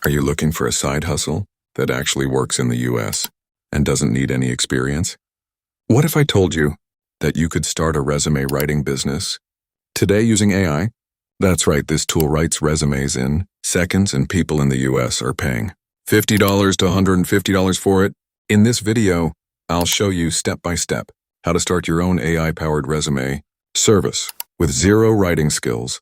Are you looking for a side hustle that actually works in the US and doesn't need any experience? What if I told you that you could start a resume writing business today using AI? That's right, this tool writes resumes in seconds and people in the US are paying $50 to $150 for it. In this video, I'll show you step by step how to start your own AI-powered resume service with zero writing skills,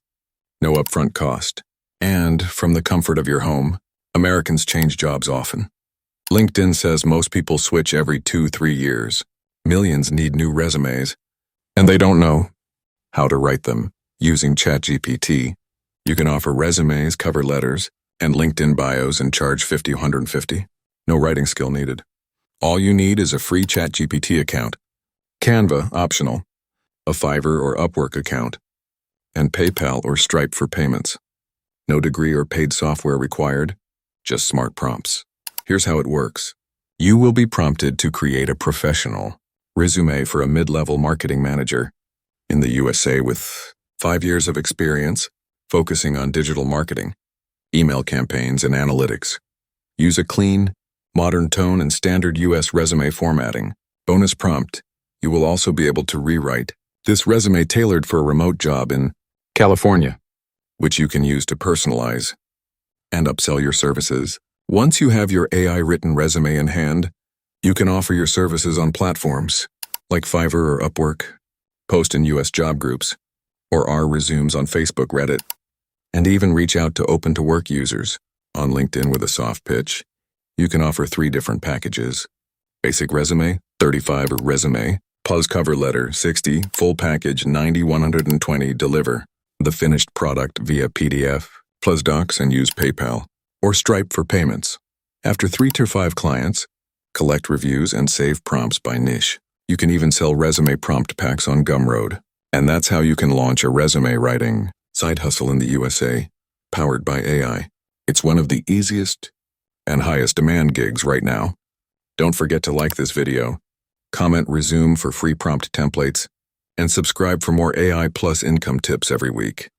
no upfront cost, and from the comfort of your home. Americans change jobs often. LinkedIn says most people switch every 2-3 years. Millions need new resumes, and they don't know how to write them. Using ChatGPT, you can offer resumes, cover letters, and LinkedIn bios and charge $50, $150. No writing skill needed. All you need is a free ChatGPT account, Canva optional, a Fiverr or Upwork account, and PayPal or Stripe for payments. No degree or paid software required, just smart prompts. Here's how it works. You will be prompted to create a professional resume for a mid-level marketing manager in the USA with 5 years of experience focusing on digital marketing, email campaigns, and analytics. Use a clean, modern tone and standard US resume formatting. Bonus prompt, you will also be able to rewrite this resume tailored for a remote job in California, which you can use to personalize and upsell your services. Once you have your AI-written resume in hand, you can offer your services on platforms like Fiverr or Upwork, post in US job groups, or our resumes on Facebook, Reddit, and even reach out to open-to-work users on LinkedIn with a soft pitch. You can offer 3 different packages: basic resume, $35, or resume, plus cover letter, $60, full package, $90, $120, deliver the finished product via PDF, plus docs, and use PayPal or Stripe for payments. After 3 to 5 clients, collect reviews and save prompts by niche. You can even sell resume prompt packs on Gumroad. And that's how you can launch a resume writing side hustle in the USA, powered by AI. It's one of the easiest and highest demand gigs right now. Don't forget to like this video, comment resume for free prompt templates, and subscribe for more AI plus income tips every week.